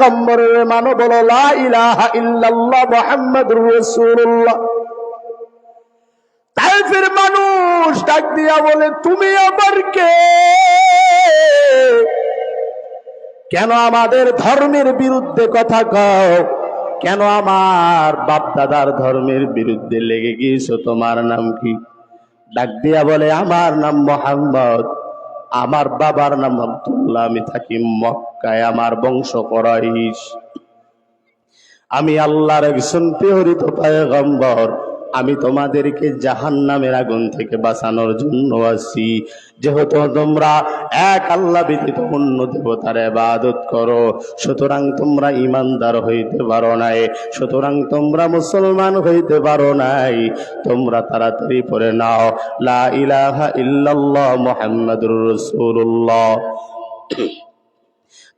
পয়গম্বরের মানো, বলো লা ইলাহা ইল্লাল্লাহ মুহাম্মাদুর রাসূলুল্লাহ। তায়েফের মানুষ ডাক দিয়া বলে, তুমি আবার কে? কেন আমাদের ধর্মের বিরুদ্ধে কথা কও? কেন আমার বাপ দাদার ধর্মের বিরুদ্ধে লেগে গিয়েছো? তোমার নাম কি? ডাক দিয়া বলে, আমার নাম মুহাম্মদ, আমার বাবার নাম আব্দুল্লাহ, আমি থাকি মক্কায়, আমার বংশ কুরাইশ, আমি আল্লাহর একজন প্রেরিত পয়গম্বর, আমি তোমাদেরকে জাহান্নামের আগুন থেকে বাঁচানোর জন্য আসি। যেহেতু তোমরা এক আল্লাহ ব্যতীত অন্য দেবতার ইবাদত করো, সুতরাং তোমরা ঈমানদার হইতে পারো নাই, সুতরাং তোমরা মুসলমান হইতে পারো নাই। তোমরা তাড়াতাড়ি পড়ে নাও লা ইলাহা ইল্লাল্লাহ মুহাম্মাদুর রাসূলুল্লাহ।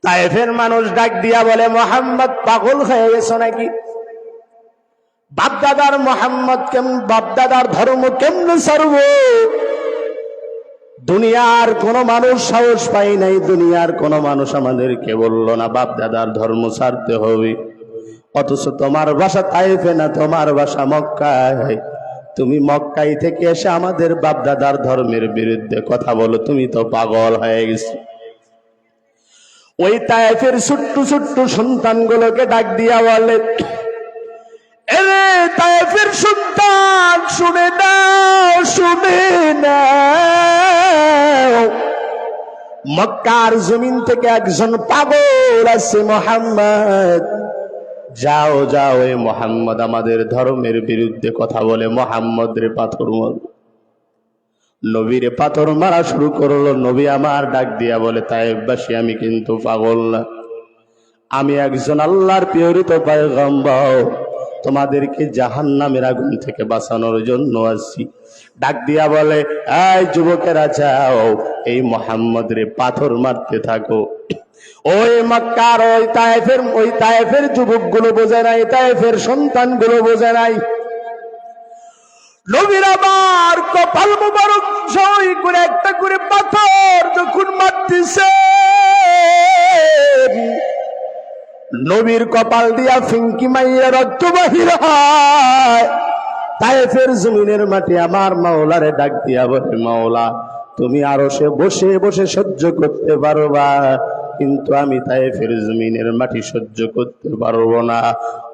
তায়েফের মানুষ ডাক দিয়া বলে, মুহাম্মদ পাগল হয়ে গেছো নাকি? বাপদাদার মোহাম্মদ বাপদাদার ধর্ম কেমনে ছাড়ব? দুনিয়ার কোন মানুষ সাহস পাই নাই, দুনিয়ার কোন মানুষ আমাদেরকে বলল না বাপদাদার ধর্ম ছাড়তে হবে। অথচ তোমার বাসা তায়েফে না, তোমার বাসা মক্কায়। তুমি মক্কাই থেকে এসে আমাদের বাপদাদার ধর্মের বিরুদ্ধে কথা বলো, তুমি তো পাগল হয়ে গেছো। ওই তায়েফের ছোট্ট ছোট্ট সন্তানগুলোকে ডাক দিয়া বলে, এরে তায়েফের সন্তান, শুনে নাও, শুনে নাও, মক্কার জমিন থেকে একজন পাগল আছে মুহাম্মদ। যাও যাও, এ মুহাম্মদ আমাদের ধর্মের বিরুদ্ধে কথা বলে, মুহাম্মদ রে পাথর মারো। নবীরে পাথর মারা শুরু করলো। নবী আমার ডাক দিয়া বলে, তায়েফবাসী, আমি কিন্তু পাগল না, আমি একজন আল্লাহর প্রেরিত পয়গম্বর, তোমাদেরকে জাহান্নামের আগুন থেকে বাঁচানোর জন্য আসছি। ডাক দিয়া বলে, এই যুবকেরা, যাও এই মুহাম্মদ রে পাথর মারতে থাকো। ওই মক্কার ওই তায়েফের যুবকগুলো বোঝে নাই, তায়েফের সন্তানগুলো বোঝে নাই। নবীর আমার কপাল মুবারক জয় করে একটা করে পাথর যখন মারতেছে, নবীর কপাল দিয়া ফিঙ্কি মাইয়া রক্ত বাহির হয়। তায়েফের জমিনের মাটি আমার মাওলারে ডাক দিয়া বলে, মাওলা তুমি আরশে বসে বসে সহ্য করতে পারবা, কিন্তু আমি তায়েফের জমিনের মাটি সহ্য করতে পারবো না।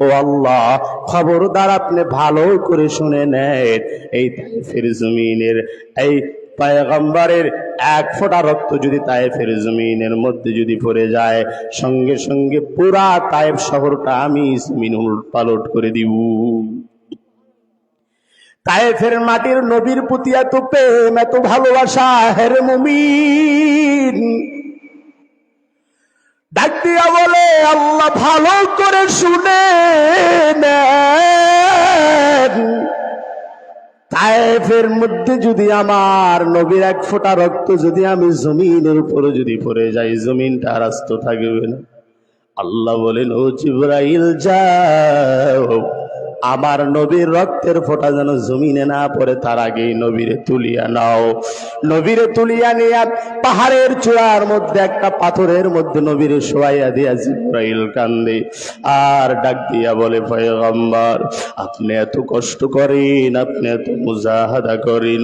ও আল্লাহ, খবরদার আপনি ভালো করে শুনে নেন, এই তায়েফের জমিনের এই পয়গম্বরের এক ফোঁটা রক্ত যদি তায়েফের জমিনের মধ্যে যদি পড়ে যায়, সঙ্গে সঙ্গে পুরা তায়েফ শহরটা আমি জমিন উলটপালট করে দিব। তায়েফের মাটির নবীর প্রতি এত প্রেম, এত ভালোবাসা, হেরে মুমিন ডাক দিয়া বলে, আল্লাহ ভালো করে শুনে নেন, তায়েফের মধ্যে যদি আমার নবীর এক ফোঁটা রক্ত যদি আমি জমিনের উপরে যদি পড়ে যাই, জমিনটা রাস্ত থাকবে না। আল্লাহ বলেন, ও জিবরাইল যাও, আমার নবীর রক্তের ফোঁটা যেন জমিনে না পড়ে, তার আগেই নবীরে তুলিয়া নাও। নবীরে তুলিয়া নিয়া পাহাড়ের চূড়ার মধ্যে একটা পাথরের মধ্যে নবীরে শোয়াইয়া দিয়া জিবরাইল কান্দে আর ডাক দিয়া বলে, পয়গম্বর আপনি এত কষ্ট করেন, আপনি এত মুজাহাদা করেন,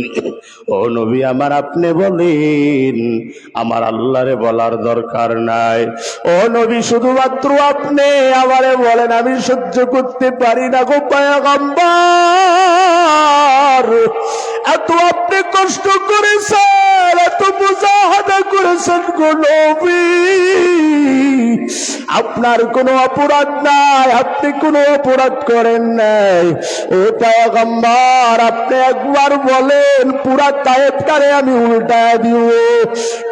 ও নবী আমার আপনি বলেন, আমার আল্লাহরে বলার দরকার নাই। ও নবী শুধুমাত্র আপনি আমারে বলেন, আমি সহ্য করতে পারি না গো পয়গম্বর। এত আপনি কষ্ট করেছেন, এত মুজাহাদা করেছেন গো নবী, আপনার কোনো অপরাধ নাই, আপনি কোনো অপরাধ করেন নাই। ও পয়গম্বর আপনি একবার বলেন, পুরা তায়েফটারে আমি উল্টায় দিব।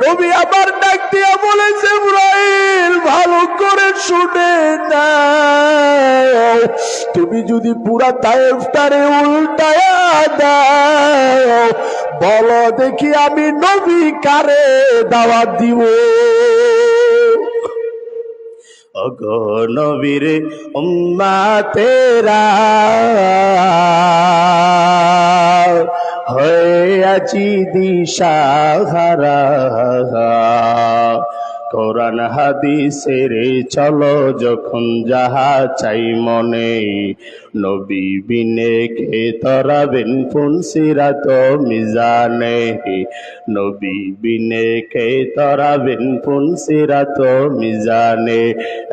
নবী আবার ডাক দিয়া বলে, জিবরাইল ভালো করে শুনে নাও, তুমি যদি পুরা তায়েফটারে উল্টায়া দাও, বলো দেখি আমি নবী কারে দাওয়াত দিব। ওগো নবীর উম্মতেরা হয়ে আছি দিশাহারা, কোরআন হাদিসের চলো যখন যাহা চাই মনে, নবী বিনে কে তরাবেন পুনসিরাত মিজানে, নবী বিনে কে তরাবেন পুনসিরাত মিজানে।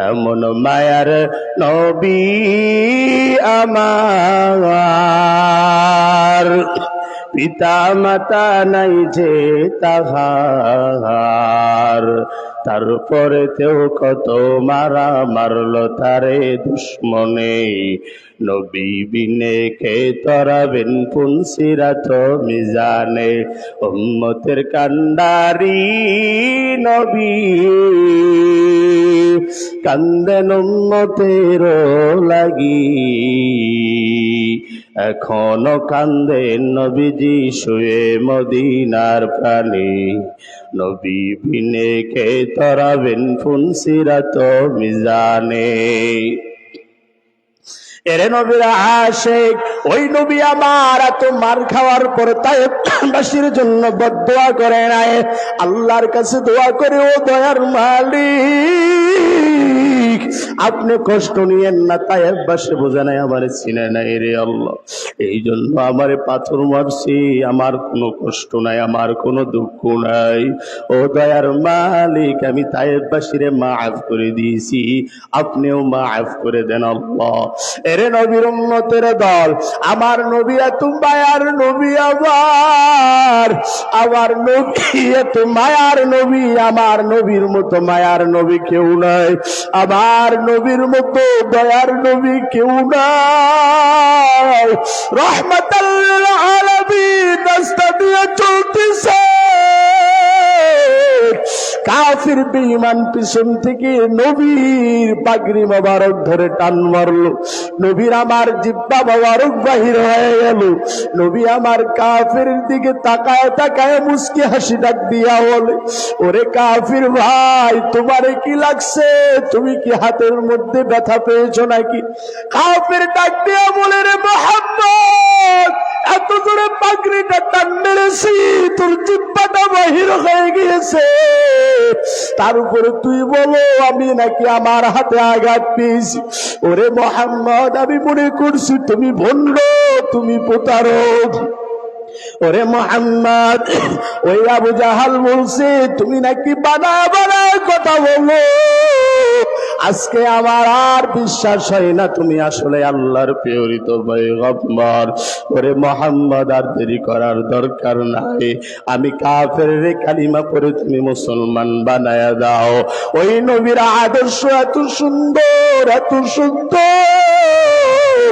এমন মায়ার নবী আমার, পিতা মাতা নাই যে তাহার, তারপরে তেও কত মারা মারলো তারে দুশ্মনে, নবী বিনে কে তরাবেন পুনসিরাত মিজানে। উম্মতের কান্ডারি নবী কান্দেন উম্মতের লাগি, এখনো কান্দেন নবীজি শুয়ে মদিনার প্রাণী, নবী বিনে কে তরাবেন পুনসিরাত মিজানে। এরে নবীর আশিক, ওই নবী আমার এত মার খাওয়ার পর তায়েফবাসীর জন্য বদদোয়া করে নাই, আল্লাহর কাছে দোয়া করে, ও দয়ার মালিক আপনি কষ্ট নিয়েন না, তায়েফবাসী বোঝে নাই আমার চিনে নাই রে আল্লাহ, এই জন্য আমারে পাথর মারছি, আমার কোনো কষ্ট নাই, আমার কোনো দুঃখ নাই। ও দয়ার মালিক আমি তায়েফবাসীরে মাফ করে দিয়েছি, আপনিও মাফ করে দেন আল্লাহ। এরে নবীর উম্মতের দল, আমার নবী এত মায়ার নবী, আমার নবী এত মায়ার নবী, আমার নবীর মতো মায়ার নবী কেউ নাই, আমার নবীর মতো দয়ার নবী কেউ নাই। রহমাতাল লিল আলামিন রাস্তা দিয়ে চলতেছে, কাফির বেঈমান পিছন থেকে নবীর পাগড়ি মোবারক ধরে টান মারলো, নবীর আমার জিব্বা মোবারক বাহির হয়ে গেল, নবী আমার কাফির দিকে তাকায় তাকায় মুস্কি হাসি ডাক দিয়া বলে, ওরে কাফির ভাই তোমারে কি লাগছে, তুমি কি হাতের মধ্যে ব্যথা পেয়েছো নাকি? কাফির ডাক দিয়া বলে, রে মুহাম্মদ এত জোরে পাগড়িটা টান মেরেছি তোর জিব্বাটা বাহির হয়ে গিয়েছে, তার উপরে তুই বলো আমি নাকি আমার হাতে আঘাত পেয়েছি। ওরে মুহাম্মদ আমি মনে করছি তুমি ভণ্ড, তুমি প্রতারক। ওরে মুহাম্মদ ওই আবু জাহাল বলছে তুমি নাকি বানায় বানায় কথা বলো, আজকে আমার আর বিশ্বাস হয় না তুমি আসলে আল্লাহর প্রেরিত পয়গম্বর। ওরে মুহাম্মদ আর দেরি করার দরকার নাই, আমি কাফেরের কালিমা পড়ে তুমি মুসলমান বানায়া দাও। ওই নবীর আদর্শ এত সুন্দর, এত সুন্দর,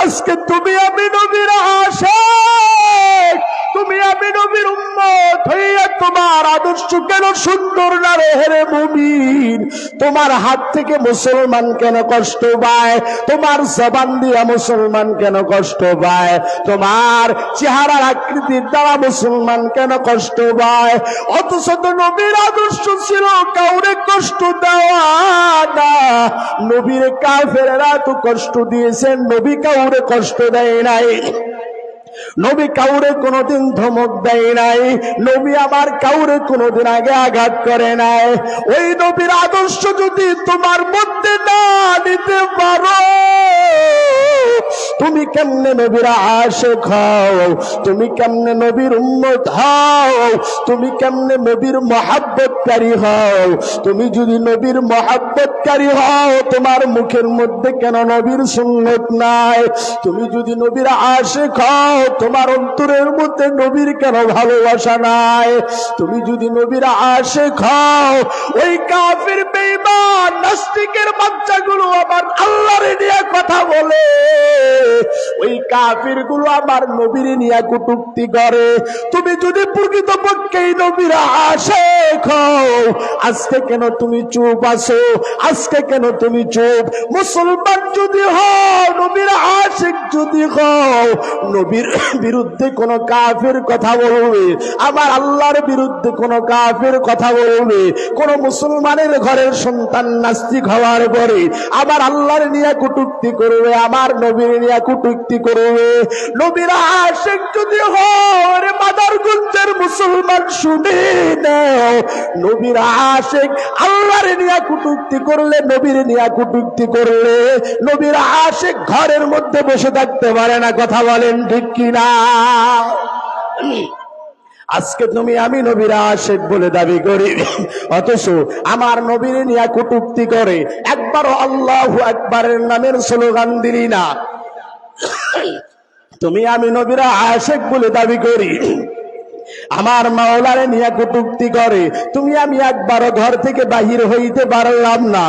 আজকে তুমি আমি নবীর আশিক, তুমি আমি নবীর উম্মত হইয়া তোমার আদর্শ কেন সুন্দর না রে হে মুমিন? তোমার হাত থেকে মুসলমান কেন কষ্ট পায়? তোমার জবান দিয়া মুসলমান কেন কষ্ট পায়? তোমার চেহারার আকৃতির দ্বারা মুসলমান কেন কষ্ট পায়? অথচ তো নবীর আদর্শ ছিল কাউরে কষ্ট দেওয়া না। নবীর কাফেরেরা তো কষ্ট দিয়েছেন, নবী কাউরে কষ্ট দেয় নাই, নবী কাউরে কোনোদিন ধমক দেয় নাই, নবী আমার কাউরে কোনোদিন আগে আঘাত করে নাই। ওই নবীর আদর্শ যদি তোমার মধ্যে না নিতে পারো, তুমি কেমনে নবীর আশিক হও? তুমি কেমনে নবীর উম্মত হও? তুমি কেমনে নবীর মহব্বতকারী হও? তুমি যদি নবীর মহব্বতকারী হও, তোমার মুখের মধ্যে কেন নবীর সুন্নত নাই? তুমি যদি নবীর আশিক হও, তোমার অন্তরের মধ্যে নবীর কেন ভালোবাসা নাই? তুমি যদি নবীর আশিক হও, ওই কাফির বেঈমান নাস্তিকের বাচ্চাগুলো আমার আল্লাহর নিয়ে কথা বলে, ওই কাফির গুলো আমার নবীর নিয়ে কটূক্তি করে। তুমি যদি প্রকৃতপক্ষে নবীর আশিক হও, আজকে কেন তুমি চুপ আছো? আজকে কেন তুমি চুপ? মুসলমান যদি হও, নবীর আশিক যদি হও, নবীর বিরুদ্ধে কোন কাফির কথা বলবে, আমার আল্লাহর বিরুদ্ধে কোন কাফির কথা বলবে, কোন মুসলমানের ঘরের সন্তান নাস্তিক হওয়ার পরে আমার আল্লাহর নিয়ে কটূক্তি করবে, আমার নবীর নিয়ে নিয়ে কটূক্তি করবে। নবীর আশিক যদি হয় মাদারগঞ্জের মুসলমান শুনে নাও, নবীর আশিক আল্লাহর নিয়ে কটূক্তি করলে, নবীর নিয়ে কটূক্তি করলে, নবীর আশিক ঘরের মধ্যে বসে থাকতে পারে না। কথা বলেন ঠিক কিনা? আজকে তুমি আমি নবীর আশিক বলে দাবি করি, অথচ আমার নবীর নিয়ে কটূক্তি করে একবারও আল্লাহু আকবারের নামের স্লোগান দিলি না। তুমি আমি নবীর আশিক বলে দাবি করি, আমার মাওলারে নিয়ে কটূক্তি করে তুমি আমি একবারও ঘর থেকে বাহির হইতে পারলাম না।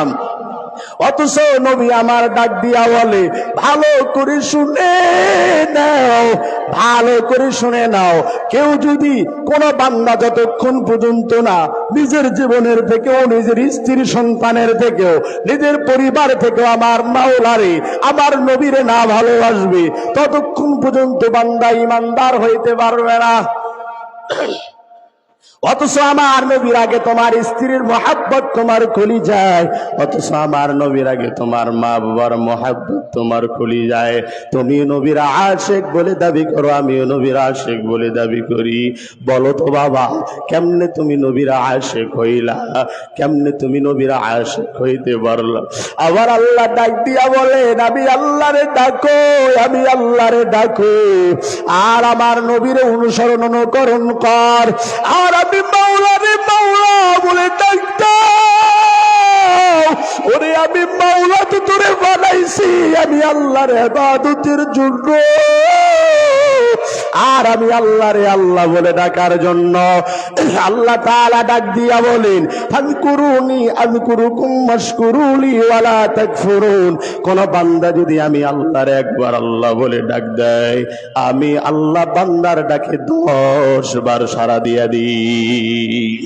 অথচ নবী আমার ডাক দিয়া বলে, ভালো করে শুনে নাও, ভালো করে শুনে নাও। কেউ যদি কোন বান্দা যতক্ষণ পর্যন্ত না নিজের জীবনের থেকেও, নিজের স্ত্রী সন্তানের থেকেও, নিজের পরিবার থেকেও আমার মাওলারে, আমার নবীরে না ভালোবাসবে, ততক্ষণ পর্যন্ত বান্দা ইমানদার হইতে পারবে না। অথচ আমার নবীর আগে তোমার স্ত্রীর মহাব্বত তোমার কলিজায়, অথচ আমার নবীর আগে তোমার মা বাবার মহাব্বত তোমার কলিজায়। তুমি নবীর আশিক বলে দাবি করো, আমিও নবীর আশিক বলে দাবি করি। বলো তো বাবা, কেমনে তুমি নবীর আশিক হইলা? কেমনে তুমি নবীর আশিক হইতে পারলা? আবার আল্লাহ ডাক দিয়া বলেন, আমি আল্লাহরে ডাকো, আমি আল্লাহরে ডাকো, আর আমার নবীরে অনুসরণ অনুকরণ কর। আর আমি মাওলারে মাওলা বলে ডাকতাম। ওরে আমি মাওলা তো তোরে বানাইছি আমি আল্লাহর ইবাদতের জন্য, আর আমি আল্লাহরে আল্লাহ বলে ডাকার জন্য। আল্লাহ তাআলা ডাক দিয়া বলেন, ফাযকুরুনি আযকুরুকুম ওয়াশকুরুলি ওয়ালা তাকফুরুন। কোন বান্দা যদি আমি আল্লাহরে একবার আল্লাহ বলে ডাক দেয়, আমি আল্লাহ বান্দার ডাকে 10 বার সাড়া দিয়া দিই।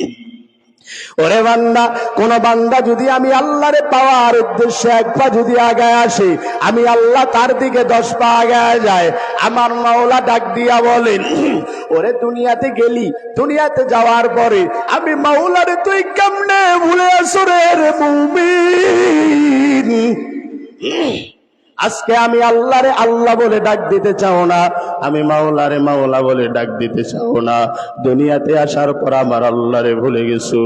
ওরে বান্দা, কোন বান্দা যদি আমি আল্লাহরে পাওয়ার উদ্দেশ্যে এক পা যদি আগায় আসে, আমি আল্লাহ তার দিকে 10 পা আগায় যায়। আমার মাওলা ডাক দিয়া বলেন, ওরে দুনিয়াতে গেলি, দুনিয়াতে যাওয়ার পরে আমি মাওলারে তুই কেমনে ভুলে আসো রে মুমিন? আজকে আমি আল্লাহরে আল্লাহ বলে ডাক দিতে চাও না, আমি মাওলারে মাওলা বলে ডাক দিতে চাও না। দুনিয়াতে আসার পর আমার আল্লাহরে ভুলে গেছো,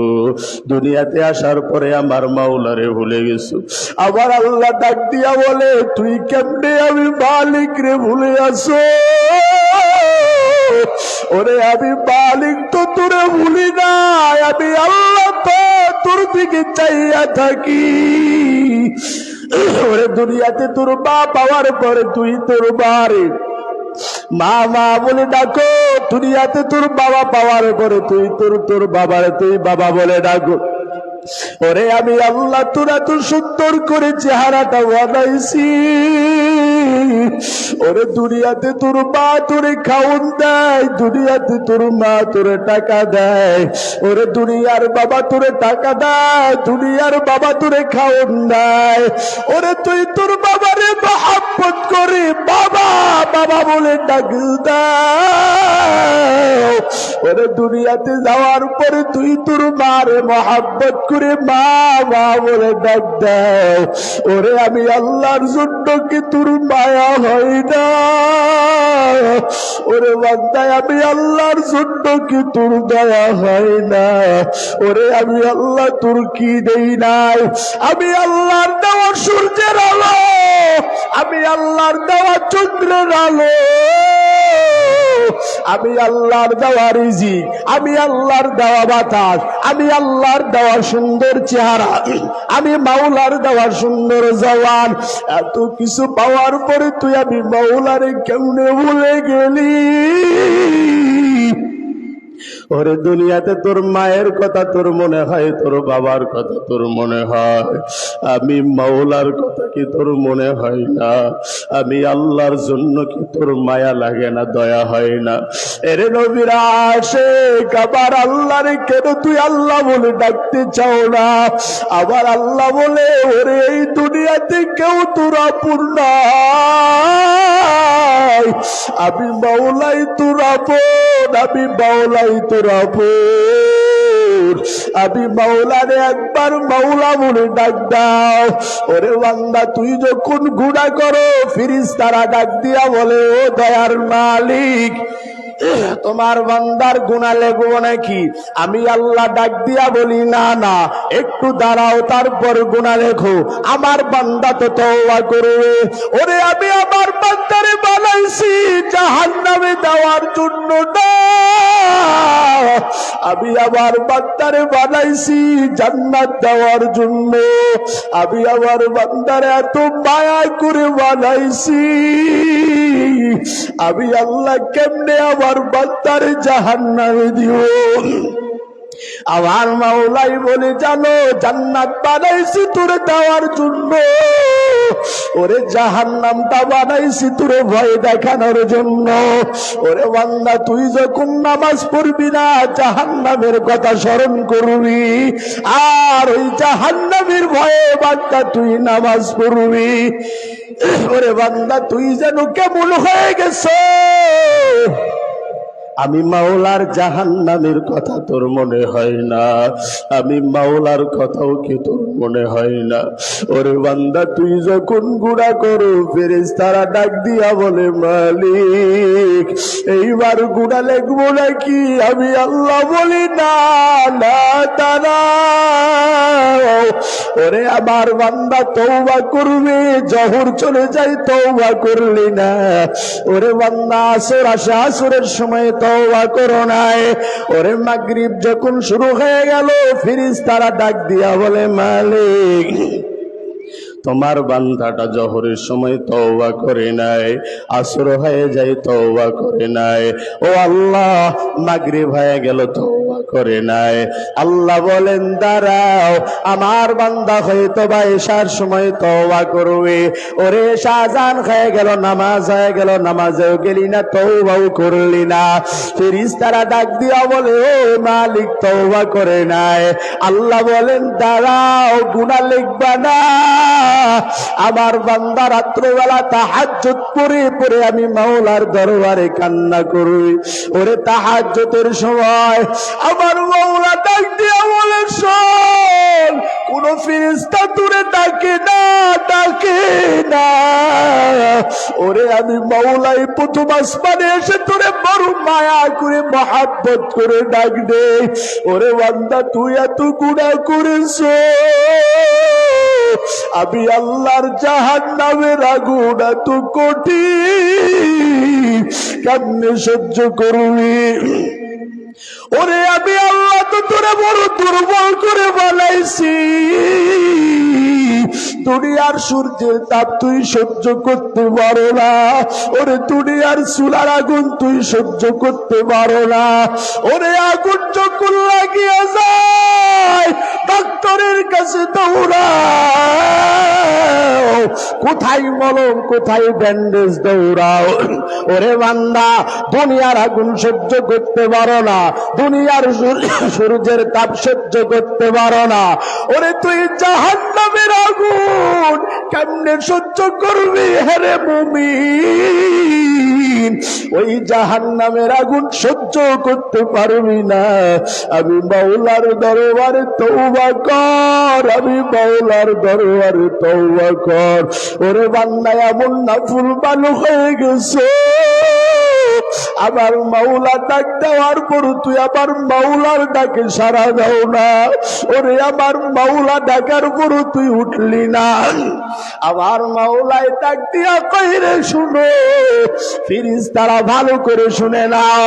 দুনিয়াতে আসার পরে আমার মাওলারে ভুলে গেছো। আবার আল্লাহ ডাক দিয়া বলে, তুই কেমনে আমি মালিক রে ভুলে আসো? ওরে আমি মালিক তো তোরে ভুলি না, আমি আল্লাহ তো তোর দিকে চাইয়া থাকি। ওরে দুনিয়াতে তোর মা পাওয়ার পরে তুই তোর বারে মা মা বলে ডাকো, দুনিয়াতে তোর বাবা পাওয়ার পরে তুই তোর বাবারে তুই বাবা বলে ডাকো। ওরে আমি আল্লাহ তোরা তো সুন্দর করে চেহারাটা বানাইছি। ওরে দুনিয়াতে তোর মা তোরে খাওন দেয়, দুনিয়াতে তোর মা তোরে টাকা দেয়। ওরে দুনিয়ার বাবা তোরে টাকা দেয়, দুনিয়ার বাবা তোরে খাওন দেয়। ওরে তুই তোর বাবারে মহব্বত করে বাবা বাবা বলে ডাক দাও। ওরে দুনিয়াতে যাওয়ার পরে তুই তোর মারে মহব্বত করে মা মা বলে ডাক দাও। ওরে আমি আল্লাহর জন্য কি তোর মায়া হয় না? ওরে বান্দা আমি আল্লাহর জন্য কি তোর দয়া হয় না? ওরে আমি আল্লাহ তোর কি দেই নাই? আমি আল্লাহর দেওয়া সূর্যের আলো, আমি আল্লাহর দেওয়া চন্দ্রের আলো, আমি আল্লাহর দেওয়া রিজিক, আমি আল্লাহর দেওয়া বাতাস, আমি আল্লাহর দেওয়া সুন্দর চেহারা, আমি মাওলার দেওয়া সুন্দর জওয়ান, এত কিছু পাওয়ার পরে তুই আমি মাওলারে কেমনে ভুলে গেলি? ওরে দুনিয়াতে তোর মায়ের কথা তোর মনে হয়, তোর বাবার কথা তোর মনে হয়, আমি মাওলার কথা কি তোর মনে হয় না? আমি আল্লাহর জন্য কি তোর মায়া লাগে না, দয়া হয় না? এরে নবীর আশিক, আবার আল্লাহরে কেন তুই আল্লাহ বলে ডাকতে চাও না? আবার আল্লাহ বলে, ওরে এই দুনিয়াতে কেউ তোর আপন নাই, আমি মাওলাই তোর আপন, আমি মাওলাই তোর আপন। আমি মাওলারে একবার মাওলা বলে ডাক দাও। ওরে বান্দা তুই যখন গুনাহ করো ফেরেশতারা ডাক দিয়া বলে ও দয়ার মালিক তোমার বান্দার গুনাহ লেখবো নাকি? আমি আল্লাহ ডাক দিয়া বলি না না, একটু দাঁড়াও, তারপর গুনাহ লেখো। আমার বান্দা তো তওবা করবে। ওরে আমি আমার বান্দারে বানাইছি জাহান্নামে দেওয়ার জন্য না, আমি আমার বান্দারে বানাইছি জান্নাত দেওয়ার জন্য। আমি আমার বান্দারে এত মায়া করে বানাইছি, আমি আল্লাহ কেমনে আমার বান্দারে জাহান্নামে দিব? আমার মাওলাই বলে জানো জান্নাত বানাইছি তোরে দেওয়ার জন্য, ওরে জাহান্নামটা বানাইছি তোরে ভয় দেখানোর জন্য। ওরে বান্দা তুই যখন নামাজ পড়বি না জাহান্নামের কথা স্মরণ করবি, আর ওই জাহান্নামের ভয়ে বান্দা তুই নামাজ পড়বি। ওরে বান্দা তুই যেন কেমন হয়ে গেছে, আমি মাওলার জাহান্নামের কথা তোর মনে হয় না, আমি মাওলার কথাও কি তোর মনে হয় না? ওরে বান্দা তুই যখন গুনাহ করো ফেরেশতারা ডাক দিয়া বলে মালিক এইবার গুনাহ লিখবো নাকি? আমি আল্লাহ বলি না না দাঁড়াও। ওরে আমার বান্দা তওবা করবে, জহর চলে যায় তওবা করলি না। ওরে বান্দা আসর আসে, আসরের সময় তওবা করো নাই। ওরে মাগরিব যখন শুরু হয়ে গেল ফেরেশতারা ডাক দিয়া বলে মালিক তোমার বান্দাটা জহরের সময় তওবা করে নাই, আসর হয়ে যায় তওবা করে নাই, ও আল্লাহ মাগরিব হয়ে গেল তওবা করে নাই। আল্লাহ বলেন দাঁড়াও, আমার বান্দা হয়তো বা এশার সময় তওবা করবে। ওরে শাহজান হয়ে গেল, নামাজ হয়ে গেল, নামাজেও গেলি না, তওবাও করলি না। ফেরেশতারা ডাক দিয়া বলে ও মালিক তওবা করে নাই। আল্লাহ বলেন দাঁড়াও, গুনাহ লিখবা না। আমার বান্দা রাত্রবেলা তাহাজ্জুদ পড়ে পড়ে আমি মাওলার দরবারে কান্না করি। ওরে তাহাজ্জুদের সময় আমার মাওলা ডাক দিয়া বলে শোন, কোন ফেরেশতা তোরে ডাকে না, ডাকে না। ওরে আমি মাওলাই প্রথম আসমানে এসে তোরে বড় মায়া করে মহাব্বত করে ডাক দে। ওরে বান্দা তুই এত গুনাহ করেছো, আমি আল্লাহর জাহান্নামের আগুন এত কঠিন কেমনে সহ্য করবি? ওরে আমি আল্লাহ তো তোরে বড় দুর্বল করে বানাইছি, দুনিয়ার সূর্যের তাপ তুই সহ্য করতে পারো না, ওরে দুনিয়ার চুলার আগুন তুই সহ্য করতে পারো না। ওরে আগুন যখন লাগিয়ে যায় ডাক্তারের কাছে দৌড়াও, কোথায় মলম কোথায় ব্যান্ডেজ দৌড়াও। ওরে বান্দা দুনিয়ার আগুন সহ্য করতে পারো না, দুনিয়ার সূর্যের তাপ সহ্য করতে পারো না, ওরে তুই জাহান্নামের আগুন কেমনে সহ্য করবি? হেরে মুমিন ওই জাহান্নামের আগুন সহ্য করতে পারবি না। আমি মাওলার দরবারে তওবা কর, আমি মাওলার দরবারে তওবা কর। ওরে বান্দা এমন নাফরমান হয়ে গেছে, আমার মাওলা ডাক দেওয়ার পর তুই আমার মাওলার ডাকে সাড়া দাও না। ওরে আমার মাওলা ডাকার পর তুই উঠলি না। আমার মাওলায় ডাক দিয়া কইরে শুনো, ফেরেশতারা ভালো করে শুনে নাও,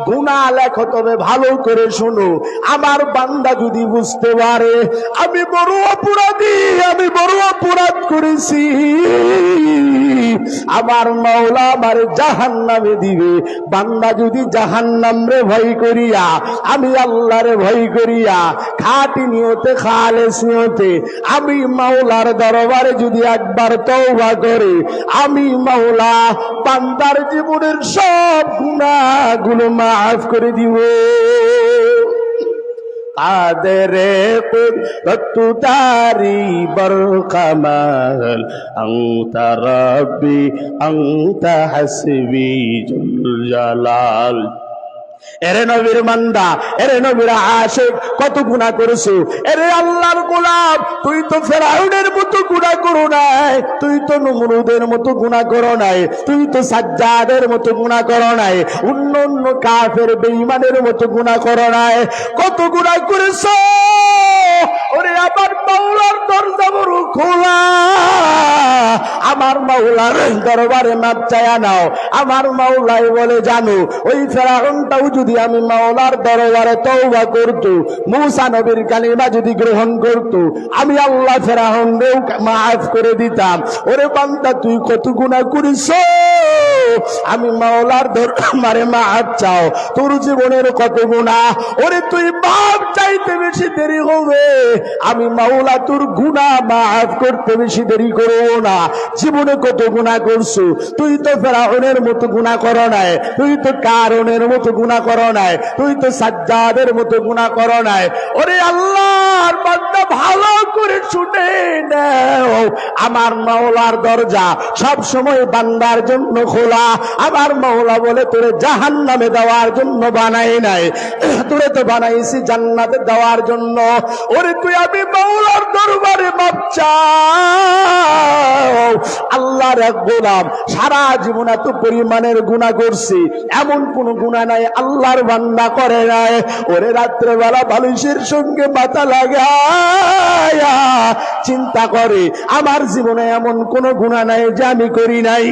গুনাহ লেখো তবে ভালো করে শুনো। আমার বান্দা যদি বুঝতে পারে আমি বড় অপরাধী, আমি বড় অপরাধ করেছি, আমার মাওলা আমার জাহান্নামে দিবে। বান্দা যদি জাহান্নাম রে ভয় করিয়া, আমি আল্লাহরে ভয় করিয়া, খাঁটি নিয়তে খালেস নিয়তে আমি মাওলার দরবারে যদি একবার তওবা করে, আমি মাওলা বান্দার জীবনের সব গুনাহগুলো মাফ করে দিব। কাদেরে কুদরতু দারি বরকামাল আনতা রাব্বি আনতা হাসবি জুল জালাল। এরে নবীর বান্দা, এরে নবীর আশিক, কত গুনাহ করেছো। এরে আল্লাহর গোলাম, তুই তো ফেরাউনের মতো গুনাহ করো নাই, তুই তো নমরুদের মতো গুনাহ করো নাই, তুই তো সাজ্জাদের মতো গুনাহ করো নাই, অন্য অন্য কাফের বেঈমানের মতো গুনাহ করো নাই। কত গুনাহ করেছো। ওরে আমার মাওলার দরজা বড় খোলা, আমার মাওলার দরবারে মাপ চায়া নাও। আমার মাওলাই বলে, জানো ওই ফেরাউনটাও যদি আমি মাওলার দরবারে তওবা করত, মূসা নবীর কালিমা যদি গ্রহণ করত, আমি আল্লাহ ফেরাউনকেও মাফ করে দিতাম। ওরে বান্দা, তুই কত গুনাহ করিস, আমি মাওলার দরবারে মাফ চাও। তোর জীবনের কত গুনাহ, ওরে তুই মাফ চাইতে বেশি দেরি হবে, আমি মাওলা তোর গুনাহ মাফ করতে বেশি দেরি করব না। জীবনে কত গুনাহ করছো, তুই তো ফেরাউনের মতো গুনাহ করো নাই, তুই তো কারুনের মতো গুনাহ করো নাই, তুই তো সাজ্জাদের মতো গুনাহ করো নাই। ওরে আল্লাহর বান্দা, ভালো করে শুনে নাও, আমার মাওলার দরজা সব সময় বান্দার জন্য খোলা। আমার মাওলা বলে, তোরে জাহান্নামে দেওয়ার জন্য বানাই নাই, তোরে তো বানাইছি জান্নাতে দেওয়ার জন্য। ওরে তুই আমি মাওলার দরবারে মাপ চাও। আল্লাহর এক গোলাম, সারা জীবন এত পরিমাণের গুনাহ করছি, এমন কোন গুনাহ নাই আল্লাহর বান্দা করে নাই। ওরে রাত্রেবেলা বালিশের সঙ্গে মাথা লাগায়া চিন্তা করে, আমার জীবনে এমন কোন গুনাহ নাই যে আমি করি নাই।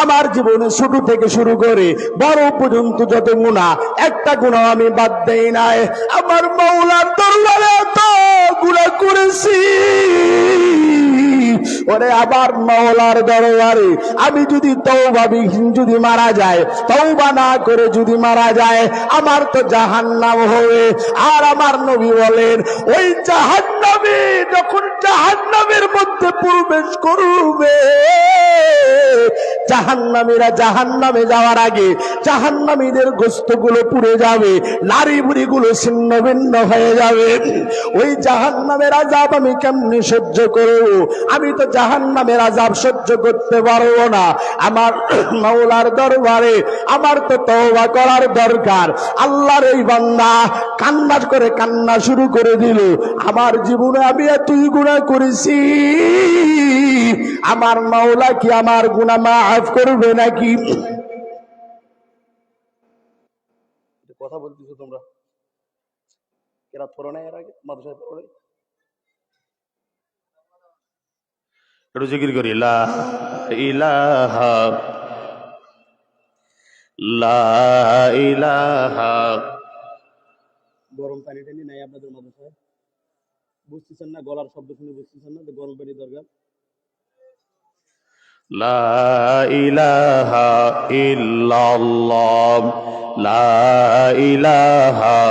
আমার জীবনে ছোট থেকে শুরু করে বড় পর্যন্ত যত গুনাহ, একটা গুনাহ আমি বাদ দেই নাই। আমার মাওলার দরবারে এত গুনাহ করেছি, ওরে আবার মাওলার দরবারে আমি যদি তওবাবিহীন যদি মারা যায়, তওবা না করে যদি মারা যায়, আমার তো জাহান্নাম হবে। আর আমার নবী বলেন, ওই জাহান্নামী যখন জাহান্নামের মধ্যে প্রবেশ করবে, জাহান্নামীরা জাহান্নামে যাওয়ার আগে জাহান্নামীদের গোশতগুলো পুড়ে যাবে, নারী বুড়িগুলো ছিন্ন ভিন্ন হয়ে যাবে। ওই জাহান্নামের আযাব আমি কেমনে সহ্য করব? আমি তো জাহান্নামের আযাব সহ্য করতে পারবো না। আমার মাওলার দরবারে আমার তো তওবা করার দরকার। আল্লাহর এই বান্দা কান্না করে কান্না শুরু করে দিল, আমার জীবনে আমি এতই গুনাহ করেছি, আমার মাওলা কি আমার গুনাহ মাফ করবে নাকি? কথা বলতেছো তোমরা, এরা পড়ো না, এর আগে মাদ্রাসায় পড়ে। একটু জিকির করি, লা ইলাহা লা ইলাহা। গরম পানি টানি নাই আপনাদের মাদ্রাসায়? বুঝতেছেন না? গলার শব্দ শুনে বুঝতেছেন না গরম পানি দরকার? লা ইলাহা ইল্লাল্লাহ, লা ইলাহা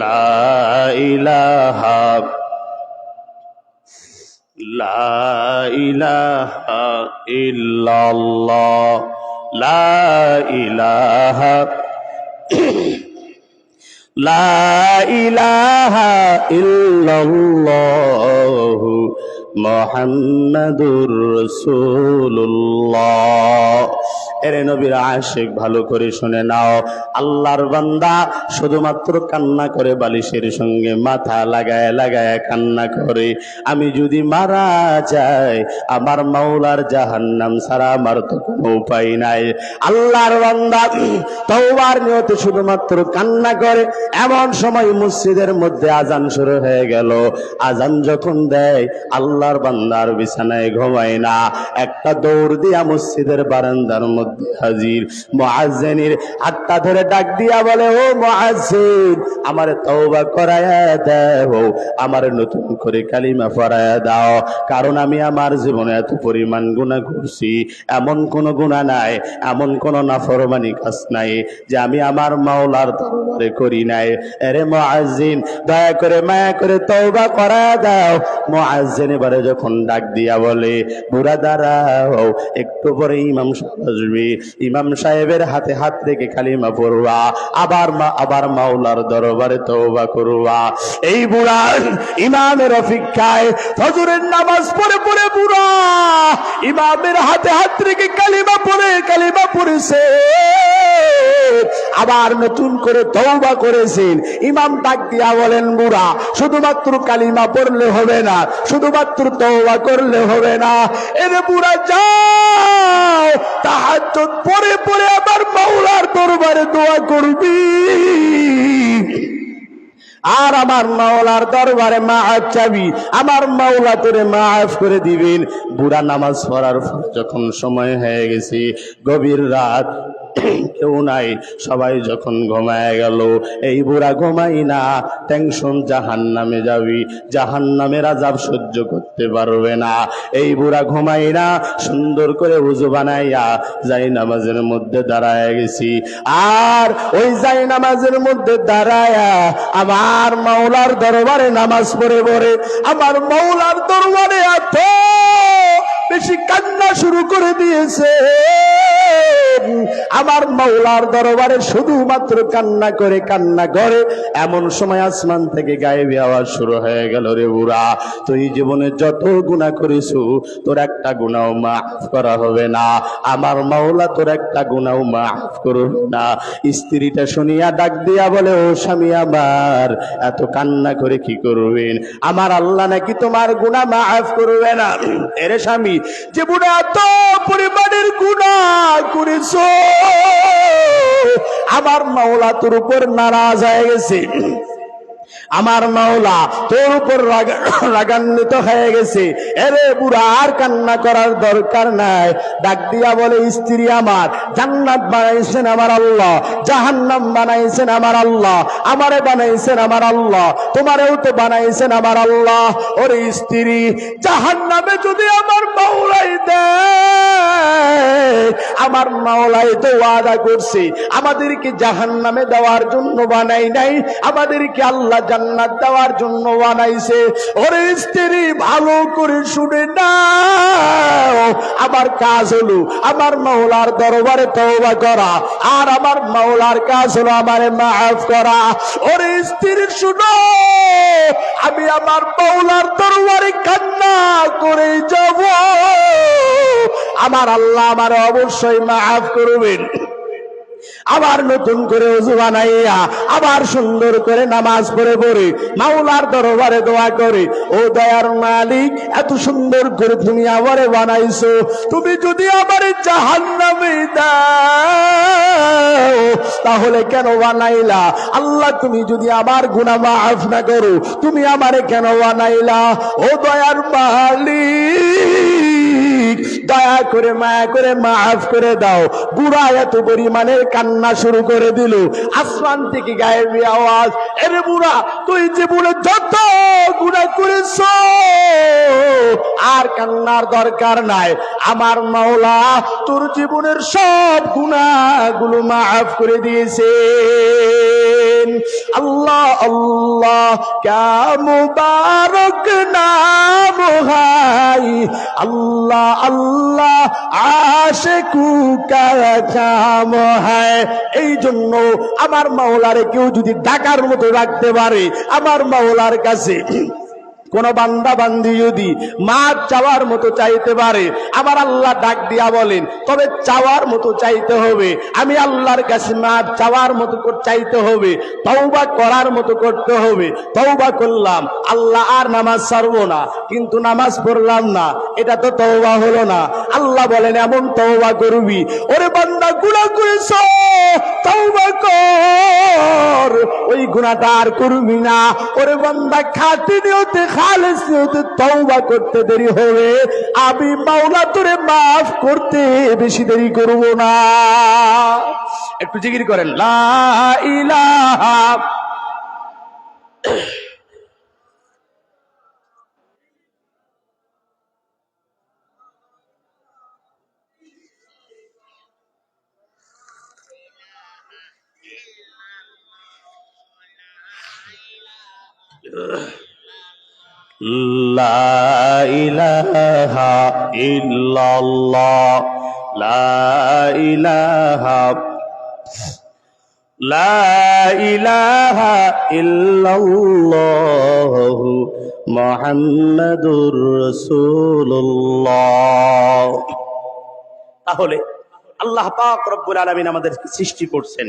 লা ইলাহা লা ইলাহা ইল্লাল্লাহ, লা ইলাহা লা ইলাহা ইল্লাল্লাহ মুহাম্মাদুর রাসূলুল্লাহ। এরে নবীর আশিক, ভালো করে শুনে নাও, আল্লাহর বান্দা শুধুমাত্র কান্না করে, বালিশের সঙ্গে মাথা লাগায় লাগায় কান্না করে, আমি যদি মারা যাই আমার মাওলার জাহান্নাম ছাড়া আমার তো কোনো উপায় নাই। আল্লাহর বান্দা তওবার নিয়তে শুধুমাত্র কান্না করে, এমন সময় মসজিদের মধ্যে আজান শুরু হয়ে গেল। আজান যখন দেয়, আল্লাহর বান্দার বিছানায় ঘুমায় না, একটা দৌড় দিয়া মসজিদের বারান্দার মধ্যে হাজির। মুয়াজ্জিনের হাতটা ধরে ডাক দিয়া বলে, ও মুয়াজ্জিন, আমারে তওবা করায়া দাও, আমারে নতুন করে কালিমা পড়ায়া দাও, কারণ আমি আমার জীবনে এত পরিমাণ গুনাহ করছি, এমন কোন গুনাহ নাই, এমন কোন নাফরমানি কাজ নাই যে আমি আমার মাওলার দরবারে করি নাই। আরে মুয়াজ্জিন, দয়া করে মায়া করে তওবা করায়া দাও। মুয়াজ্জিন এবারে যখন ডাক দিয়া বলে, বুড়া দাঁড়াও, একটু পরে ইমাম সাহেব আসবে, দিবে, ইমাম সাহেবের হাতে হাত রেখে কালিমা পড়বা, আবার মাওলার দরবারে তওবা করবা। এই বুড়া ইমামের অপেক্ষায় ফজরের নামাজ পড়ে পড়ে বুড়া ইমামের হাতে হাত রেখে কালিমা পড়েছে, আবার নতুন করে তওবা করেছেন। ইমাম ডাক দিয়া বলেন, বুড়া শুধুমাত্র কালিমা পড়লে হবে না, শুধুমাত্র তওবা করলে হবে না, এরে বুড়া যাও তাহাজ্জুদ পড়ে পড়ে আবার মাওলার দরবারে দোয়া করবি, আর আমার মাওলার দরবারে মাআফ চাবি, আমার মাওলা তোরে মাআফ করে দিবেন। বুড়া নামাজ পড়ার পর যখন সময় হয়ে গেছে, গভীর রাত, কেউ নাই, সবাই যখন ঘুমায় গেল, এই বুড়া ঘুমাই না, টেনশন জাহান্নামে যাবি, জাহান্নামের আযাব সহ্য করতে পারবে না। এই বুড়া ঘুমাই না, সুন্দর করে ওযু বানাইয়া যাই নামাজের মধ্যে দাঁড়ায় গেছি, আর ওই যাই নামাজের মধ্যে দাঁড়ায়া আমার মাওলার দরবারে নামাজ পড়ে পড়ে আমার মাওলার দরবারে এত বেশি কান্না শুরু করে দিয়েছে, আমার মাওলার দরবারে শুধুমাত্র কান্না করে এমন সময় আসমান থেকে গায়েবী আওয়াজ শুরু হয়ে গেল, রে বুড়া তুই জীবনে যত গুনাহ করেছো তোর একটা গুনাহ মাফ করা হবে না, আমার মাওলা তোর একটা গুনাহ মাফ করবে না। স্ত্রীটা শুনিয়া ডাক দিয়া বলে, ও স্বামী আমার এত কান্না করে কি করবেন, আমার আল্লাহ নাকি তোমার গুনাহ মাফ করবে না। এরে স্বামী, যে বুড়া এত পরিমাণের গুনাহ করেছো, আমার মাওলা তোর উপর নারাজ হয়ে গেছে, আমার মাওলা তোর উপর রাগান্বিত হয়ে গেছে। এরে বুড়া আর কান্না করার দরকার নাই। ডাক দিয়া বলে, স্ত্রী আমার, জান্নাত বানাইছেন আমার আল্লাহ, জাহান্নাম বানাইছেন আমার আল্লাহ, আমারে বানাইছেন আমার আল্লাহ, তোমারেও তো বানাইছেন আমার আল্লাহ। ওরে স্ত্রী, জাহান্নামে যদি আমার মাওলাই দেয়, আমার মাওলাই তো ওয়াদা করছে আমাদেরকে জাহান্নামে দেওয়ার জন্য বানাই নাই, আমাদেরকে আল্লাহ জান্নাত দেওয়ার জন্য বানাইছে। ওরে স্ত্রী, ভালো করে শুনে নাও, আমার কাজ হলো আমার মাওলার দরবারে তওবা করা, আর আমার মাওলার কাজ হলো আমারে মাফ করা। ওরে স্ত্রী শুনো, আমি আমার মাওলার দরবারে কান্না করে যাব, আমার আল্লাহ আমারে অবশ্যই মাফ করবেন। আবার নতুন করে ওযু বানাইয়া আবার সুন্দর করে নামাজ পড়ে পড়ে মাওলার দরবারে দোয়া করে, ও দয়ার মালিক, এত সুন্দর করে তুমি আমারে বানাইছো, তুমি যদি আমারে জাহান্নামে দাও তাহলে কেন বানাইলা? আল্লাহ, তুমি যদি আমার গুনাহ মাফ না করো, তুমি আমারে কেন বানাইলা? ও দয়ার মালিক, দয়া করে মায়া করে মাফ করে দাও। বুড়া এত পরিমাণের কান্না শুরু করে দিল, আসমান থেকে গায়েবী আওয়াজ, এরে বুড়া, তুই জীবনে যত গুনাহ করেছ আর কান্নার দরকার নাই, আমার মাওলা তোর জীবনের সব গুনাহগুলো মাফ করে দিয়েছে। আল্লাহ আল্লাহ ক্যা মুবারক নাম হাই, আল্লাহ আল্লাহ আশিকু কা কাম হায়। এই জন্য আমার মাওলারে কেউ যদি ডাকার মতো রাখতে পারে, আমার মাওলার কাছে কোন বান্দা বান্দি যদি মাপ চাওয়ার মতো চাইতে পারে, আমার আল্লাহ ডাক দিয়া বলেন, তবে চাওয়ার মতো চাইতে হবে, আমি আল্লাহর কাছে মাপ চাওয়ার মতো চাইতে হবে, তওবা করার মতো করতে হবে। তওবা করলাম, আল্লাহ আর নামাজ ছাড়বো না, কিন্তু নামাজ পড়লাম না, এটা তো তওবা হলো না। আল্লাহ বলেন, এমন তওবা করবি, ওরে বান্দা গুনাহ করেছ, তওবা কর, ওই গুনাহটা আর করবি না। ওরে বান্দা, খাঁটি নিয়তে খালেস নিয়তে তওবা করতে দেরি হবে, আমি মাওলা তোরে মাফ করতে বেশি দেরি করব না। একটু জিকির করেন, লা ইলাহা লা ইলাহা ইল্লাল্লাহ লা ইলাহা লা ইলাহা ইল্লাল্লাহু মুহাম্মাদুর রাসূলুল্লাহ। তাহলে আল্লাহ পাক রব্বুল আলামিন আমাদেরকে সৃষ্টি করছেন,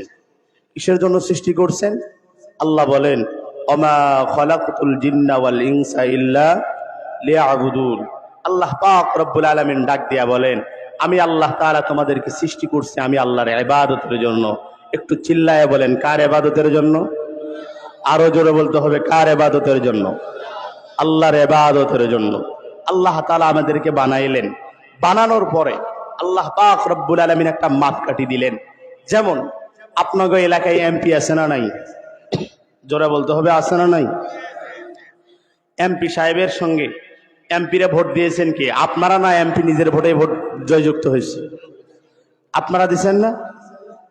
কিসের জন্য সৃষ্টি করছেন? আল্লাহ বলেন, ওমা খালাকতুল জিন্না ওয়াল ইনসা ইল্লা লিয়াবুদুন। আল্লাহ পাক রব্বুল আলামিন ডাক দিয়া বলেন, আমি আল্লাহ তাআলা তোমাদেরকে সৃষ্টি করছি আমি আল্লাহর ইবাদতের জন্য। একটু চিল্লায়ে বলেন, কার ইবাদতের জন্য? আরো জোরে বলতে হবে, কার ইবাদতের জন্য? আল্লাহর ইবাদতের জন্য। আল্লাহ তাআলা আমাদেরকে বানাইলেন, বানানোর পরে আল্লাহ পাক রব্বুল আলামিন একটা মাপকাঠি দিলেন। যেমন আপনাদের এলাকায় এমপি আছে না নাই? জোরে বলতে হবে, আছে না নাই? এমপি সাহেবের সঙ্গে এমপিরে ভোট দিয়েছেন কে? আপনারা না এমপি নিজের ভোটে ভোট জয়যুক্ত হয়েছে? আপনারা দিচ্ছেন না?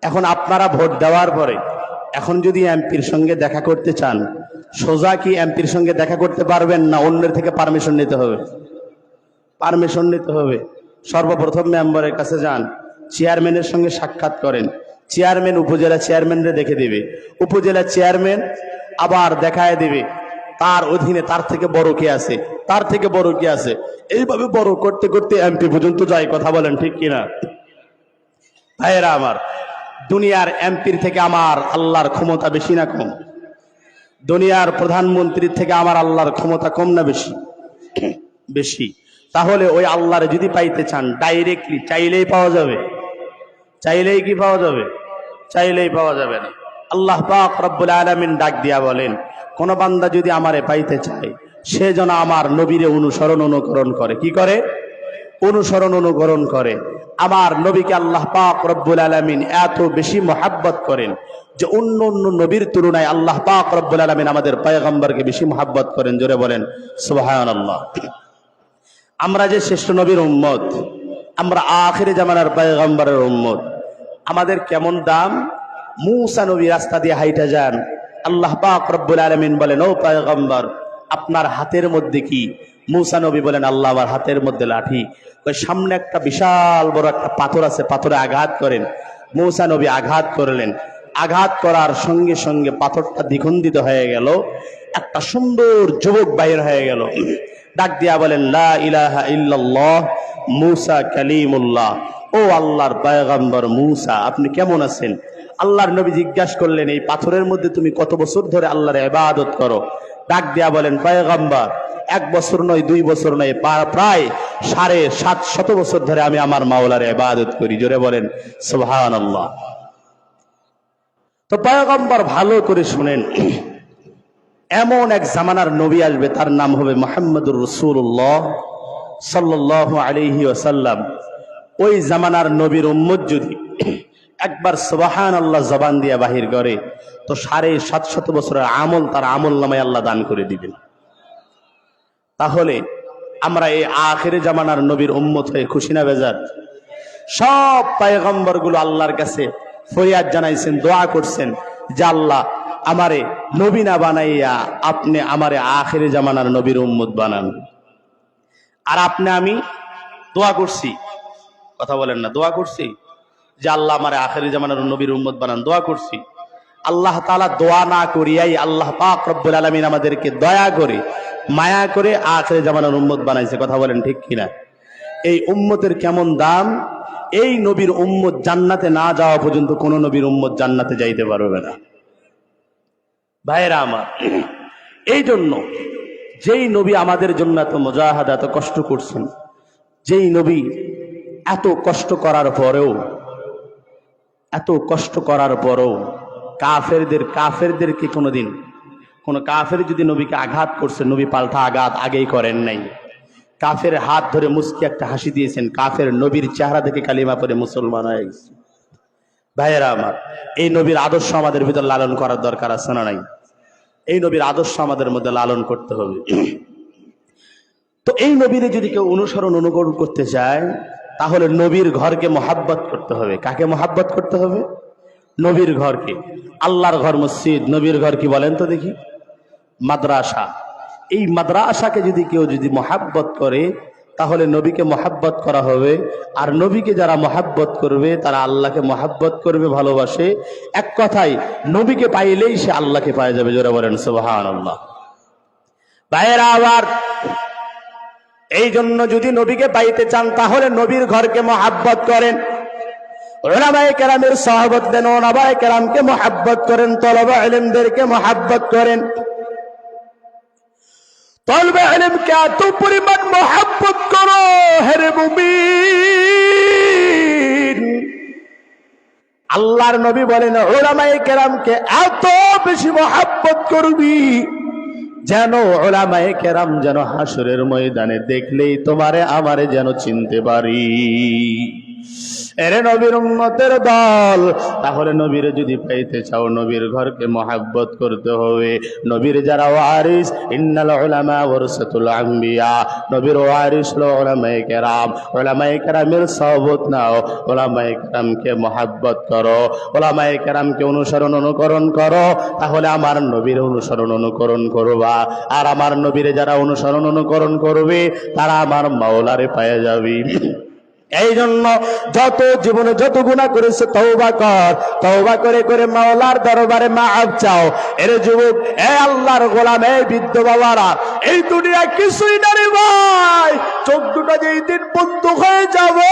এখন আপনারা ভোট দেওয়ার পরে এখন যদি এমপির সঙ্গে দেখা করতে চান, সোজা কি এমপির সঙ্গে দেখা করতে পারবেন, না অন্যের থেকে পারমিশন নিতে হবে? পারমিশন নিতে হবে। সর্বপ্রথম মেম্বারের কাছে যান, চেয়ারম্যানের সঙ্গে সাক্ষাৎ করেন। চেয়ারম্যান উপজেলা চেয়ারম্যানরে দেখে দিবে, উপজেলা চেয়ারম্যান আবার দেখায় দিবে তার অধীনে তার থেকে বড় কে আছে, তার থেকে বড় কে আছে। এইভাবে বড় করতে করতে এমপি পর্যন্ত যায়। কথা বলেন ঠিক কিনা? ভাইয়েরা আমার, দুনিয়ার এমপির থেকে আমার আল্লাহর ক্ষমতা বেশি না কম? দুনিয়ার প্রধানমন্ত্রীর থেকে আমার আল্লাহর ক্ষমতা কম না বেশি? বেশি। তাহলে ওই আল্লাহরে যদি পাইতে চান ডাইরেক্টলি চাইলেই পাওয়া যাবে? চাইলেই কি পাওয়া যাবে? চাইলেই পাওয়া যাবে না। আল্লাহ পাক রব্বুল আলামিন ডাক দিয়া বলেন, কোন বান্দা যদি আমারে পাইতে চায় সে যেন আমার নবীরে অনুসরণ অনুকরণ করে। কি করে? অনুসরণ অনুকরণ করে। আমার নবীকে আল্লাহ পাক রব্বুল আলামিন এত বেশি মহাব্বত করেন যে অন্য অন্য নবীর তুলনায় আল্লাহ পাক রব্বুল আলামিন আমাদের পয়গম্বরকে বেশি মহাব্বত করেন। জোরে বলেন সুবহানাল্লাহ। আমরা যে শ্রেষ্ঠ নবীর উম্মত, আমরা আখিরে জামানার পয়গম্বরের উম্মত, আমাদের কেমন দাম? মূসা নবী রাস্তা দিয়ে হাইটা যান, আল্লাহ পাক রব্বুল আলামিন বলেন, ও পয়গম্বর আপনার হাতের মধ্যে কি? মূসা নবী বলেন, আল্লাহ আমার হাতের মধ্যে লাঠি। ওই সামনে একটা বিশাল বড় একটা পাথর আছে, পাথরে আঘাত করেন। মূসা নবী আঘাত করলেন, আঘাত করার সঙ্গে সঙ্গে পাথরটা দ্বিখণ্ডিত হয়ে গেল, একটা সুন্দর যুবক বাইর হয়ে গেল, ডাক দিয়া বলেন, লা ইলাহা ইল্লাল্লাহ মূসা কালিমুল্লাহ। ও আল্লাহর পয়গম্বর মূসা, আপনি কেমন আছেন? আল্লাহর নবী জিজ্ঞাসা করলেন, এই পাথরের মধ্যে তুমি কত বছর ধরে আল্লাহর ইবাদত করো? ডাক দিয়া বলেন, পয়গম্বর 1 বছর নয় 2 বছর নয়, প্রায় 750 বছর ধরে আমি আমার মাওলার ইবাদত করি। জোরে বলেন সুবহানাল্লাহ। তো পয়গম্বর ভালো করে শুনেন, এমন এক জামানার নবী আসবে, তার নাম হবে মুহাম্মদুর রাসূলুল্লাহ সাল্লাল্লাহু আলাইহি ওয়াসাল্লাম। ওই জামানার নবীর উম্মত যদি একবার সুবহানাল্লাহ জবান দিয়ে বাহির করে, তো 750 বছরের আমল তার আমল নামায় আল্লাহ দান করে দিবেন। তাহলে আমরা এই আখিরে জামানার নবীর উম্মত হয়ে খুশি না বেজার? সব পয়গম্বর গুলো আল্লাহর কাছে ফরিয়াদ জানাইছেন, দোয়া করছেন যে আল্লাহ আমারে নবী না বানাইয়া আপনি আমারে আখিরে জামানার নবীর উম্মত বানান। আর আপনি আমি দোয়া করছি, কথা বলেন না, দোয়া করছি যে আল্লাহ আমারে আখিরে জামানার নবীর উম্মত বানান, দোয়া করছি। আল্লাহ তাআলা দোয়া না করিয়াই আল্লাহ পাক রব্বুল আলামিন আমাদেরকে দয়া করে মায়া করে আখিরে জামানার উম্মত বানাইছে। কথা বলেন ঠিক কিনা? এই উম্মতের কেমন দাম! এই নবীর উম্মত জান্নাতে না যাওয়া পর্যন্ত কোন নবীর উম্মত জান্নাতে যাইতে পারবে না। ভাইরা আমার, এই জন্য যেই নবী আমাদের জন্য এত মুজাহাদা, এত কষ্ট করছেন, যেই নবী এত কষ্ট করার পরেও কাফেরদেরকে কোনোদিন কোন কাফের যদি নবীকে আঘাত করছে, নবী পাল্টা আঘাত আগেই করেন নাই। কাফের হাত ধরে মুস্কি একটা হাসি দিয়েছেন, কাফের নবীর চেহারা দেখে কালিমা পড়ে মুসলমান হয়ে গেছে। ভাইয়েরা আমার, এই নবীর আদর্শ আমাদের ভিতর লালন করার দরকার আছে না নাই? এই নবীর আদর্শ আমাদের মধ্যে লালন করতে হবে। তো এই নবীরে যদি কেউ অনুসরণ অনুকরণ করতে চায়, তাহলে নবীর ঘরকে মহাব্বত করতে হবে। কাকে মহাব্বত করতে হবে? নবীর ঘরকে। আল্লাহর ঘর মসজিদ, নবীর ঘর কি বলেন তো দেখি? মাদ্রাসা। এই মাদ্রাসাকে যদি কেউ মহাব্বত করে, তাহলে নবীকে মহাব্বত করা হবে। আর নবীকে যারা মহাব্বত করবে তারা আল্লাহকে মহাব্বত করবে, ভালোবাসে। এক কথায় নবীকে পাইলেই সে আল্লাহকে পাওয়া যাবে। জোরে বলেন সুবহানাল্লাহ। ভাইয়েরা, আবার এই জন্য যদি নবীকে পাইতে চান তাহলে নবীর ঘরকে মহাব্বত করেন, উলামায়ে কেরামের সাহাবত দেন, ওলামায়ে কেরামকে মহাব্বত করেন, তলবে ইলমদেরকে মহাব্বত করেন। তলবে ইলমকে এত পরিমাণ মহাব্বত করো হে মুমিন, আল্লাহর নবী বলেন উলামায়ে কেরামকে এত বেশি মহাব্বত করবি যেন উলামায়ে কেরাম যেন হাসরের ময়দানে দেখলেই তোমারে আমারে যেন চিনতে পারি। এরে নবীর উম্মতের দল, তাহলে নবীরে যদি পাইতে চাও নবীর ঘরকে মহাব্বত করতে হবে। নবীর যারা ওয়ারিস, ইন্নাল উলামা ওয়ারাসাতুল আম্বিয়া, নবীর ওয়ারিস হলো উলামায়ে কেরাম। উলামায়ে কেরামের সহবত নাও, উলামায়ে কেরামকে মহাব্বত করো, উলামায়ে কেরামকে অনুকরণ করো, তাহলে আমার নবীর অনুকরণ করবা। আর আমার নবীরে যারা অনুকরণ করবে তারা আমার মাওলারে পাওয়া যাবে। এই জন্য যত জীবনে যত গুনাহ করেছে তওবা কর, তওবা করে করে মাওলার দরবারে মাফ চাও। এর যুবক, এ আল্লাহর গোলাম, এই বৃদ্ধ বাবারা, এই দুনিয়া কিছুই না রে ভাই। চোখ দুটো যেই দিন বন্ধ হয়ে যাবে,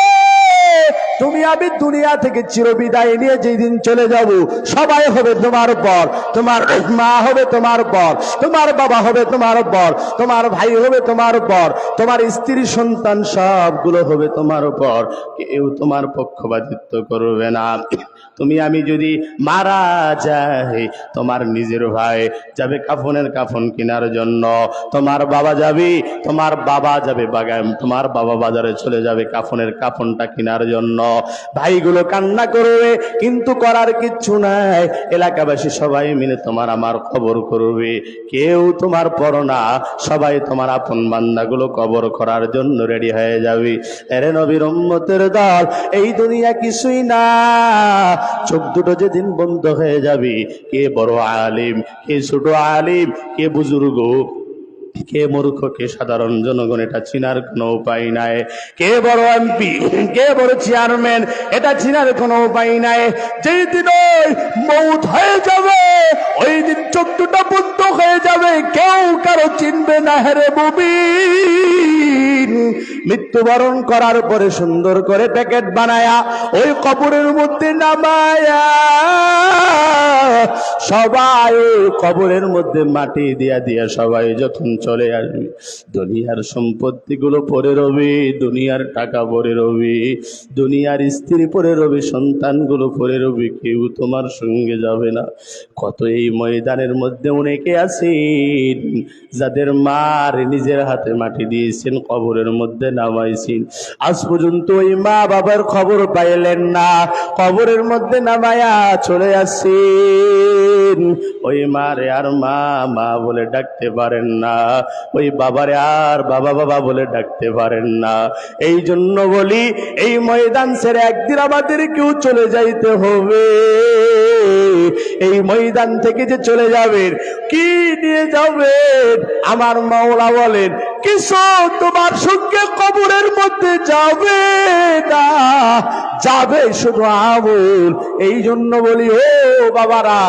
তুমি আমি দুনিয়া থেকে চিরবিদায় নিয়ে যেই দিন চলে যাব, সবাই হবে তোমার পর, তোমার মা হবে তোমার পর, তোমার বাবা হবে তোমার পর, তোমার ভাই হবে তোমার পর, তোমার স্ত্রী সন্তান সবগুলো হবে তোমার পর। কেউ তোমার পক্ষপাতিত্ব করবে না। তুমি আমি যদি মারা যাই, তোমার নিজের ভাই যাবে কাফনের কাফন কেনার জন্য, তোমার বাবা যাবে, তোমার বাবা যাবে বাগান, তোমার বাবা বাজারে চলে যাবে কাফনের কাফনটা কেনার জন্য। ভাইগুলো কান্না করবে, কিন্তু করার কিচ্ছু নাই। এলাকাবাসী সবাই মিলে তোমার আমার কবর করবে, কেউ তোমার পর না, সবাই তোমার আপন বান্দাগুলো কবর করার জন্য রেডি হয়ে যাবে। এরে নবীর উম্মতের দল, এই দুনিয়া কিছুই না। চোখ দুটো যেদিন বন্ধ হয়ে যাবে, কে বড় আলিম, কে ছোট আলিম, কে বুজুর্গ, কে মূর্খ, কে সাধারণ জনগণ, এটা চিনার কোনো উপায় নাই। কে বড় এমপি, কে বড় চেয়ারম্যান, এটা চিনার কোনো উপায় নাই। যেই দিন ওই মৌত হয়ে যাবে, ওই দিন চোখ দুটো বন্ধ হয়ে যাবে, কেউ কারো চিনবে না। হেরে মুমিন, মৃত্যুবরণ করার পরে সুন্দর করে প্যাকেট বানায়া ওই কবরের মধ্যে নামায়া সবাই কবরের মধ্যে মাটি দিয়া দিয়া সবাই যখন চলে আসবে, দুনিয়ার সম্পত্তি গুলো পড়ে রবে, দুনিয়ার টাকা পড়ে রবে, দুনিয়ার স্ত্রী পড়ে রবে, সন্তান গুলো পড়ে রবে, কেউ তোমার সঙ্গে যাবে না। কত এই ময়দানের মধ্যে অনেকে আছেন যাদের মার নিজের হাতে মাটি দিয়েছেন, কবরের মধ্যে নামাইছেন, আজ পর্যন্ত ওই মা বাবার খবর পাইলেন না, কবরের মধ্যে নামায়া চলে আসছেন। ওই মারে আর মা মা বলে ডাকতে পারেন না, ওই বাবারে আর বাবা বাবা বলে ডাকতে পারেন না। এই জন্য বলি, এই ময়দান ছেড়ে একদিন আমাদের কেউ চলে যাইতে হবে। এই ময়দান থেকে যে চলে যাবেন, কি নিয়ে যাবেন? আমার মাওলা বলেন, কিছু তোমার সঙ্গে কবরের মধ্যে যাবে না, যাবে শুধু আমল। এই জন্য বলি, ও বাবারা,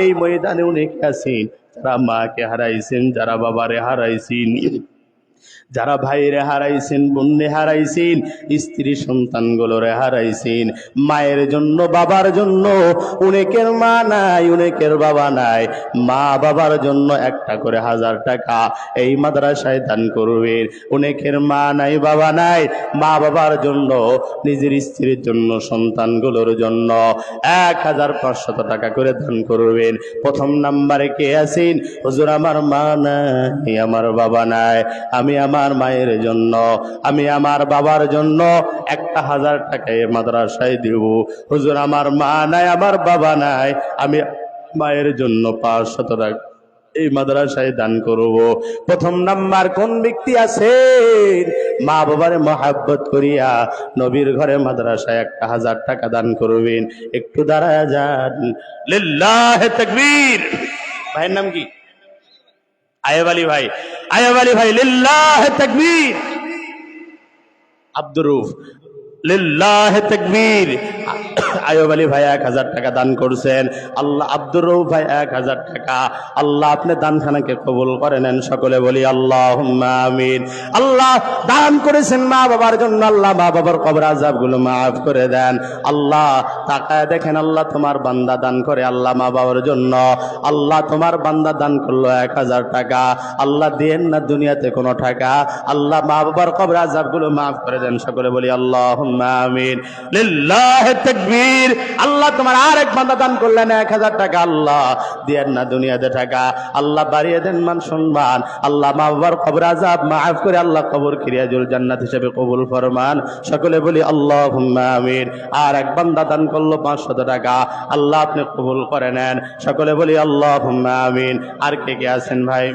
এই ময়দানে অনেকে আছেন যারা মাকে হারাইছেন, যারা বাবারে হারাইছেন, যারা ভাইরে হারাইছেন, বোনে হারাইছেন, স্ত্রী সন্তানগুলোরে হারাইছেন। মায়ের জন্য, বাবার জন্য অনেকের মা নাই, অনেকের বাবা নাই। মা বাবার জন্য একটা করে 1000 টাকা এই মাদ্রাসায় দান করবেন। অনেকের মা নাই, বাবা নাই, মা বাবার জন্য, নিজের স্ত্রীর জন্য, সন্তানগুলোর জন্য 1500 টাকা করে দান করবেন। প্রথম নাম্বারে কে আছেন? হুজুর, আমার মা নাই, আমার বাবা নাই, আমি আমার মায়ের জন্য, আমি আমার বাবার জন্য 1000 টাকা এই মাদ্রাসায় দেব। হুজুর, আমার মা নাই, আমার বাবা নাই, আমি মায়ের জন্য 500 টাকা এই মাদ্রাসায় দান করব। প্রথম নাম্বার কোন ব্যক্তি আছেন? মা বাবারে মহাব্বত করিয়া নবীর ঘরে মাদ্রাসায় 1000 টাকা দান করবেন। একটু দাঁড়ায় যান। লিল্লাহে তাকবীর। ভাইয়ের নাম কি? আয়েব আলী ভাই। আয়েব আলী ভাই, লিল্লাহে তাকবীর। আব্দুর রউফ, লিল্লাহে তাকবীর। আয়ুব আলী ভাই 1000 টাকা দান করছেন। আল্লাহ, আব্দুর রউফ ভাই 1000 টাকা। আল্লাহ আপনি দানখানাকে কবুল করে নেন, সকলে বলি আল্লাহুম্মা আমিন। আল্লাহ দান করেছেন মা বাবার জন্য, আল্লাহ মা বাবার কবর আযাবগুলো মাফ করে দেন। আল্লাহ তাকায় দেখেন, আল্লাহ তোমার বান্দা দান করে আল্লাহ মা বাবার জন্য। আল্লাহ তোমার বান্দা দান করলো 1000 টাকা। আল্লাহ দেন না দুনিয়াতে কোনো টাকা, আল্লাহ মা বাবার কবর আযাবগুলো মাফ করে দেন, সকলে বলি আল্লাহুম্মা আমিন। লিল্লাহি তাকবীর। আল্লাহ তোমার আরেক বান্দা দান করলেন 1000 টাকা, আল্লাহ দেন না দুনিয়াতে টাকা, আল্লাহ বাড়িয়ে দেন মান সম্মান, আল্লাহ মা বাবার কবর আযাব মাফ করে আল্লাহ কবর খিরিয়াজুল জান্নাত হিসেবে কবুল ফরমান, সকলে বলি আল্লাহুম্মা আমিন। আর এক বান্দা দান করলো 500 টাকা, আল্লাহ আপনি কবুল করে নেন, সকলে বলি আল্লাহুম্মা আমিন। আর কে কে আছেন ভাই?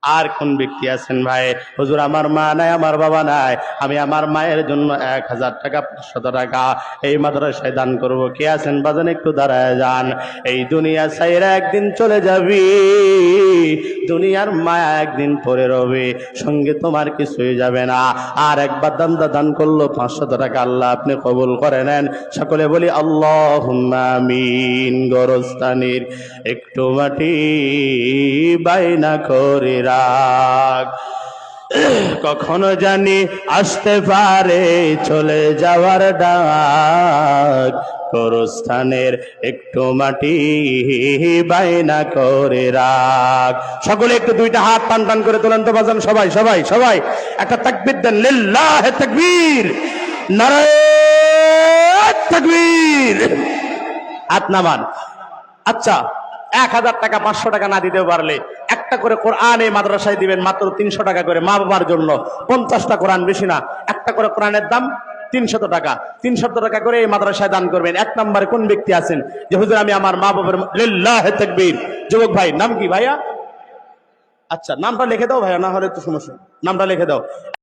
আর কোন ব্যক্তি আছেন ভাই? হুজুর আমার মা নাই, আমার বাবা নাই, আমি আমার মায়ের জন্য 1000 টাকা 500 টাকা এই মাদ্রাসায় দান করব। কে আছেন বাজান? একটু দাঁড়ায় যান। এই দুনিয়া ছাইরা একদিন চলে যাবি, দুনিয়ার মায়া একদিন পরে রবে, সঙ্গে তোমার কিছুই যাবে না। আর একবার দান করলো 500 টাকা, আল্লাহ আপনি কবুল করে নেন, সকলে বলি আল্লাহুম্মা আমিন। গোরস্তানির একটু মাটি বাইনা করে রাখ, কখনো জানি আসতে পারে চলে যাওয়ার ডাক, গোরস্থানের একটু মাটি বাইনা করে রাখ। সকলে একটু দুইটা হাত টান টান করে তোলেন তো বাজান, সবাই সবাই সবাই একটা তাকবীর দেন। লিল্লাহি তাকবীর, নারায়ে তাকবীর। হাত নামান। আচ্ছা, 1000 টাকা 500 টাকা না দিতে পারলে একটা করে কোরআন এই মাদ্রাসায় দিবেন, মাত্র 300 টাকা করে মা বাবার জন্য। 50টা কোরআন, বেশি না। একটা করে কোরআনের দাম 300 টাকা। 300 টাকা করে এই মাদ্রাসায় দান করবেন। 1 নম্বরে কোন ব্যক্তি আছেন যে হুজুর আমি আমার মা বাবার? লিল্লাহি তাকবীর। যুবক ভাই, নাম কি ভাইয়া? আচ্ছা, নামটা লিখে দাও ভাইয়া, না হলে তো সমস্যা, নামটা লিখে দাও।